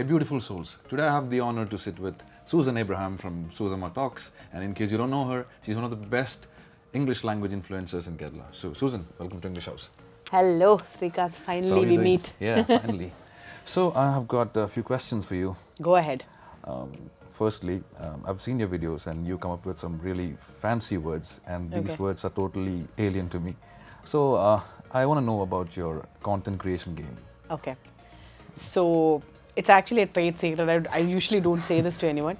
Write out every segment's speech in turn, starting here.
Hey beautiful souls, today I have the honor to sit with Susan Abraham from Susamma Talks, and in case you don't know her, she's one of the best English language influencers in Kerala. So Susan, welcome to English House. Hello, Sreekanth. So how Finally, are you we doing? meet. Yeah, finally. So I have got a few questions for you. Go ahead. Firstly, I've seen your videos and you come up with some really fancy words, and these Okay. words are totally alien to me. So I want to know about your content creation game. Okay. So, it's actually a trade secret. I usually don't say this to anyone.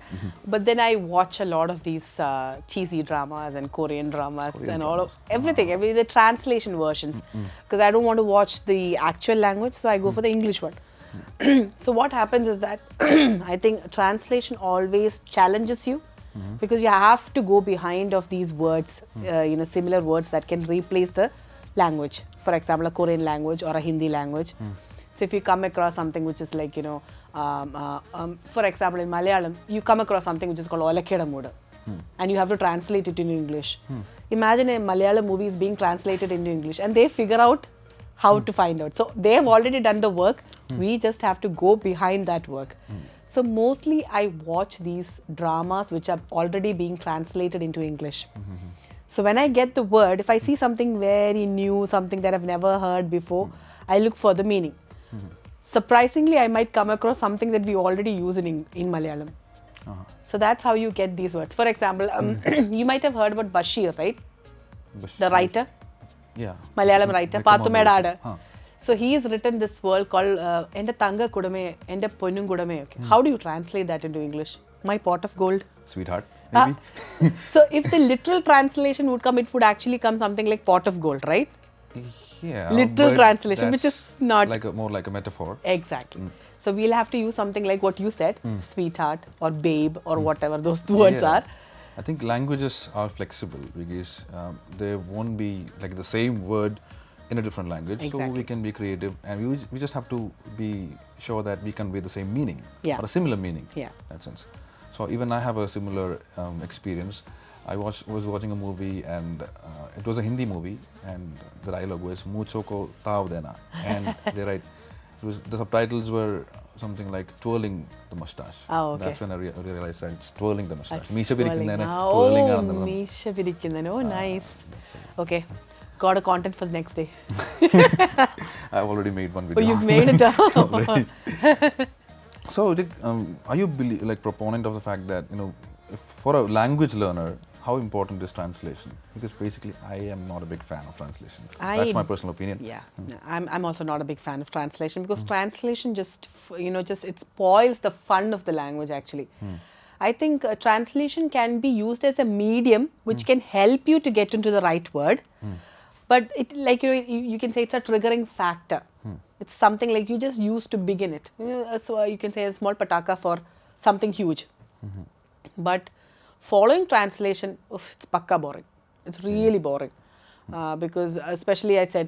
But then I watch a lot of these cheesy dramas and Korean dramas Korean and all dramas. of everything. I mean, the translation versions. Because I don't want to watch the actual language, so I go for the English one. So, what happens is that I think translation always challenges you. Because you have to go behind of these words, similar words that can replace the language. For example, a Korean language or a Hindi language. So if you come across something which is like, for example, in Malayalam, you come across something which is called Olakeda Muda, and you have to translate it into English. Imagine a Malayalam movie is being translated into English, and they figure out how to find out. So they have already done the work. We just have to go behind that work. So mostly I watch these dramas which are already being translated into English. So when I get the word, if I see something very new, something that I've never heard before, I look for the meaning. Surprisingly, I might come across something that we already use in Malayalam. So that's how you get these words. For example, you might have heard about Bashir, right? The writer, Yeah. Malayalam writer, Become a Pathumeda version. Huh. So he has written this word called Ende Tanga Kudame, Ende Ponnum Kudame. Okay. How do you translate that into English? My pot of gold. Sweetheart, Ah, maybe? So if the literal translation would come, it would actually come something like pot of gold, right? Yeah. Literal but translation, which that's is not more like a metaphor. exactly. So we'll have to use something like what you said, sweetheart or babe or whatever those words Yeah. are. I think languages are flexible because there won't be like the same word in a different language. So Exactly. we can be creative, and we just have to be sure that we convey the same meaning Yeah. or a similar meaning. Yeah. In that sense. So even I have a similar experience. I was watching a movie, and it was a Hindi movie, and the dialogue was "Mucho ko tav dena," and they write. The subtitles were something like twirling the mustache. Oh, okay. That's when I realized that it's twirling the mustache. That's Meesha പിരിക്കുന്നതിനെ twirling. twirling Oh, ആണെന്നുള്ളത്. Meesha Pirikkundanu. Oh, nice. Okay. Got a content for the next day. I've already made one Oh, video. you've made it up. Already. So, are you like proponent of the fact that for a language learner, how important is translation? Because basically, I am not a big fan of translation. That's my personal opinion. Yeah, I'm also not a big fan of translation because translation just it spoils the fun of the language actually. I think translation can be used as a medium which can help you to get into the right word, but it like you can say it's a triggering factor. It's something like you just use to begin it. So you can say a small pataka for something huge, but following translation, it's pakka boring. It's really boring. Because especially I said,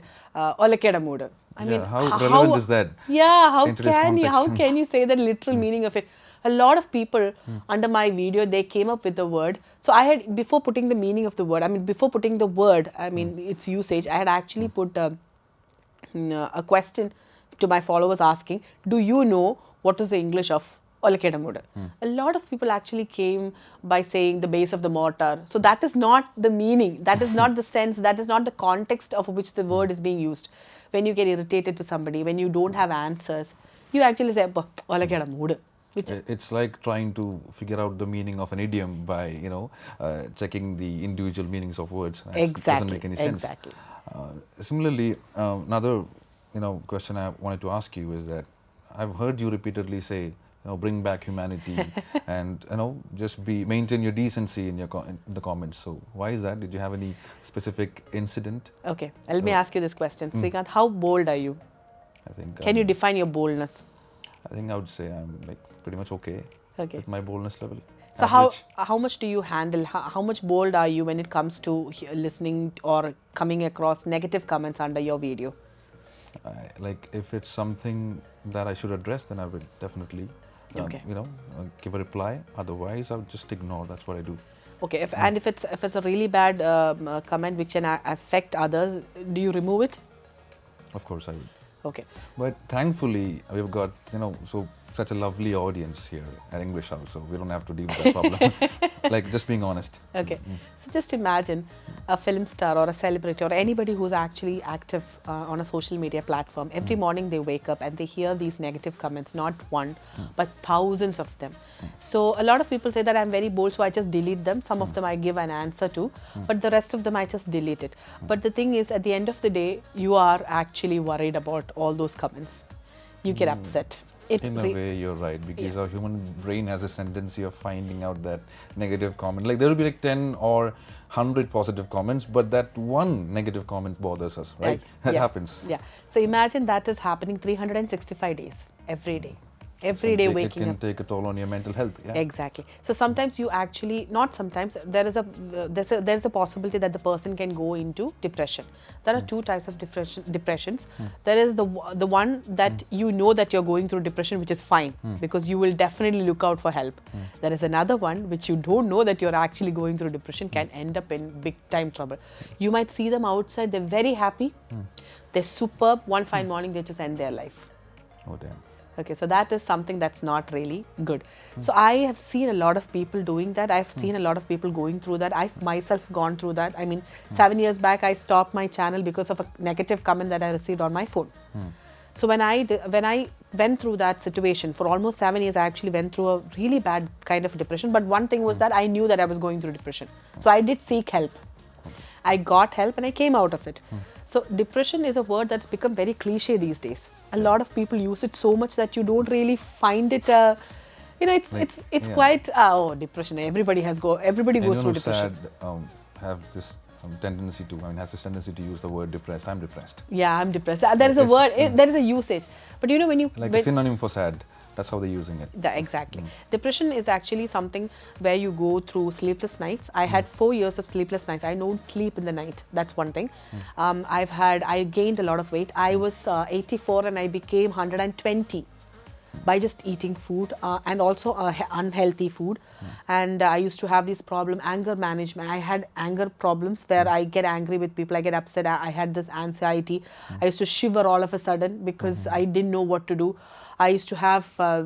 Olakeda Muda. I mean, how relevant is that? Yeah, how in today's how context? can you say the literal meaning of it? A lot of people under my video, they came up with the word. So I had, before putting the meaning of the word, before putting the word, its usage, I had actually put a question to my followers asking, do you know what is the English of Olakeda Muda? A lot of people actually came by saying the base of the mortar. So that is not the meaning, that is not the sense, that is not the context of which the word is being used. When you get irritated with somebody, when you don't have answers, you actually say, Olakeda Muda. It's like trying to figure out the meaning of an idiom by checking the individual meanings of words. It doesn't make any sense. Exactly. Similarly, another question I wanted to ask you is that I've heard you repeatedly say, bring back humanity and just maintain your decency in the comments. So why is that? Did you have any specific incident? Okay, let me ask you this question. Sreekanth, how bold are you? I think. Can you define your boldness? I think I would say I'm like pretty much okay with my boldness level. So Average. how much do you handle? How much bold are you when it comes to listening or coming across negative comments under your video? Like if it's something that I should address, then I would definitely give a reply. Otherwise, I would just ignore. That's what I do. Okay, and if it's a really bad comment which can affect others, do you remove it? Of course, I would. Okay. But thankfully, we've got so such a lovely audience here at English House, so we don't have to deal with that problem. Like, just being honest. Okay. So just imagine a film star or a celebrity or anybody who's actually active on a social media platform. Every morning they wake up and they hear these negative comments, not one, but thousands of them. So a lot of people say that I'm very bold, so I just delete them. Some of them I give an answer to, but the rest of them I just delete it. But the thing is, at the end of the day, you are actually worried about all those comments. You get upset. In a way, you're right, because our human brain has a tendency of finding out that negative comment. Like, there will be like 10 or 100 positive comments, but that one negative comment bothers us, right? That happens. Yeah. So imagine that is happening 365 days, every day. Every day waking up. It can take a toll on your mental health. Yeah. Exactly. So sometimes you actually, not sometimes, there is a possibility that the person can go into depression. There are two types of depressions. There is the one that you know that you're going through depression, which is fine, because you will definitely look out for help. There is another one which you don't know that you're actually going through depression, can end up in big time trouble. You might see them outside, they're very happy, they're superb, one fine morning they just end their life. Oh damn. Okay, so that is something that's not really good. So I have seen a lot of people doing that. I've seen a lot of people going through that. I've myself gone through that. I mean, 7 years back, I stopped my channel because of a negative comment that I received on my phone. So when I went through that situation for almost 7 years, I actually went through a really bad kind of depression. But one thing was that I knew that I was going through depression. So I did seek help. I got help and I came out of it. So depression is a word that's become very cliche these days. A lot of people use it so much that you don't really find it. It's quite depression. Everybody goes through depression. Sad, have this tendency to has this tendency to use the word depressed. I'm depressed. Yeah, I'm depressed. There is a word. There is a usage. But you know when you a synonym for sad. That's how they're using it. Exactly. Depression is actually something where you go through sleepless nights. I had 4 years of sleepless nights. I don't sleep in the night. That's one thing. I gained a lot of weight. I was 84 and I became 120 by just eating food and also unhealthy food. And I used to have this problem, anger management. I had anger problems where I get angry with people. I get upset. I had this anxiety. I used to shiver all of a sudden because I didn't know what to do. I used to have, I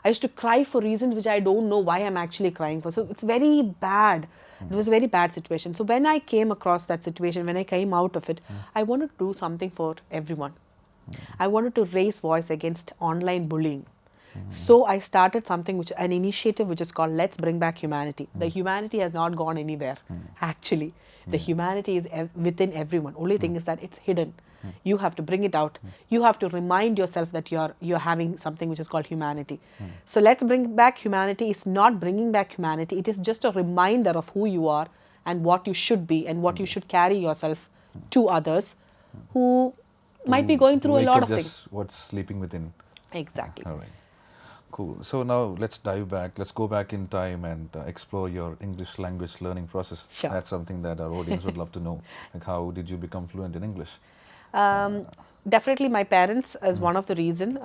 used to cry for reasons which I don't know why I'm actually crying for. So it's very bad. It was a very bad situation. So when I came across that situation, when I came out of it, I wanted to do something for everyone. I wanted to raise voice against online bullying. So I started an initiative which is called Let's Bring Back Humanity. The humanity has not gone anywhere, actually. The humanity is within everyone. Only thing is that it's hidden. You have to bring it out. You have to remind yourself that you're having something which is called humanity. So Let's Bring Back Humanity is not bringing back humanity. It is just a reminder of who you are and what you should be and what you should carry yourself to others who might be going through a lot of things. What's sleeping within. Exactly. All right. Cool. So now let's dive back. Let's go back in time and explore your English language learning process. Sure. That's something that our audience would love to know. Like, how did you become fluent in English? Definitely my parents is one of the reason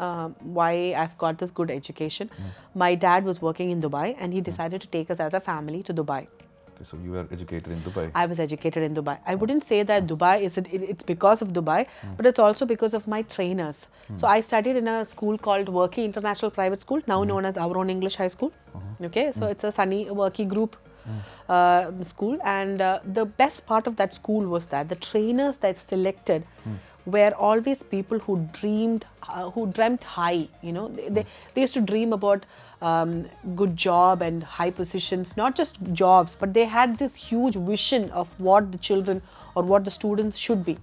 why I've got this good education. My dad was working in Dubai and he decided to take us as a family to Dubai. Okay, so you were educated in Dubai. I was educated in Dubai. I wouldn't say that Dubai it's because of Dubai, but it's also because of my trainers. So I studied in a school called Worky International Private School, now known as Our Own English High School. Okay, so it's a Sunny Worky group school, and the best part of that school was that the trainers that selected were always people who dreamt high. They used to dream about good job and high positions, not just jobs, but they had this huge vision of what the children or what the students should be.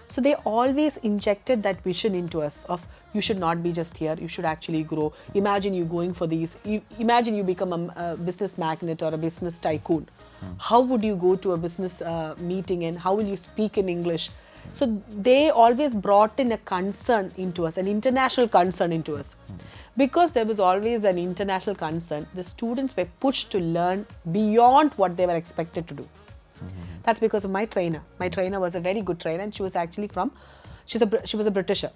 So they always injected that vision into us of you should not be just here, you should actually grow. Imagine you going for these, imagine you become a business magnate or a business tycoon. How would you go to a business meeting and how will you speak in English? So they always brought in a concern into us, an international concern into us. Because there was always an international concern, the students were pushed to learn beyond what they were expected to do. That's because of my trainer. My trainer was a very good trainer and she was actually she was a Britisher.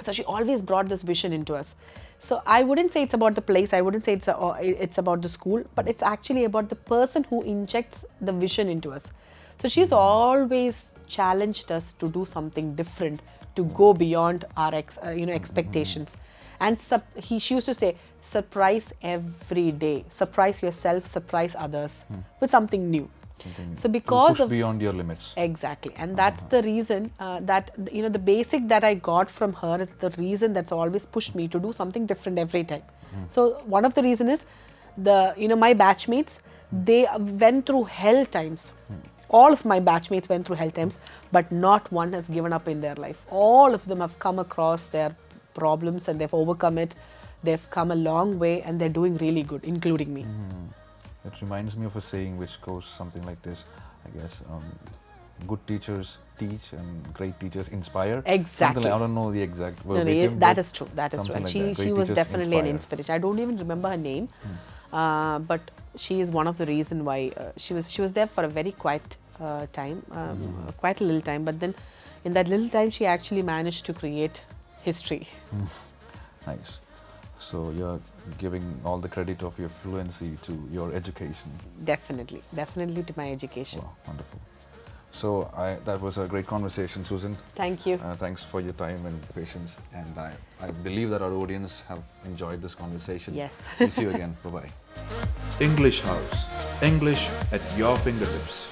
So she always brought this vision into us. So I wouldn't say it's about the place, I wouldn't say it's about the school, but it's actually about the person who injects the vision into us. So she's always challenged us to do something different, to go beyond our expectations. And she used to say, surprise every day. Surprise yourself, surprise others with something new. So because push beyond your limits. Exactly, and that's the reason that the basic that I got from her is the reason that's always pushed me to do something different every time. So one of the reason is my batchmates, they went through hell times. All of my batchmates went through hell times, but not one has given up in their life. All of them have come across their problems and they've overcome it. They've come a long way and they're doing really good, including me. It reminds me of a saying which goes something like this, I guess. Good teachers teach and great teachers inspire. Exactly. Like, I don't know the exact word. That is true. That is true. Like she was definitely an inspiration. I don't even remember her name, but she is one of the reason why she was there for a very quiet time, quite a little time. But then, in that little time, she actually managed to create history. Nice. So you're giving all the credit of your fluency to your education. Definitely to my education. Wow, wonderful. So that was a great conversation, Susan. Thank you. Thanks for your time and patience. And I believe that our audience have enjoyed this conversation. Yes. We'll see you again. Bye-bye. English House. English at your fingertips.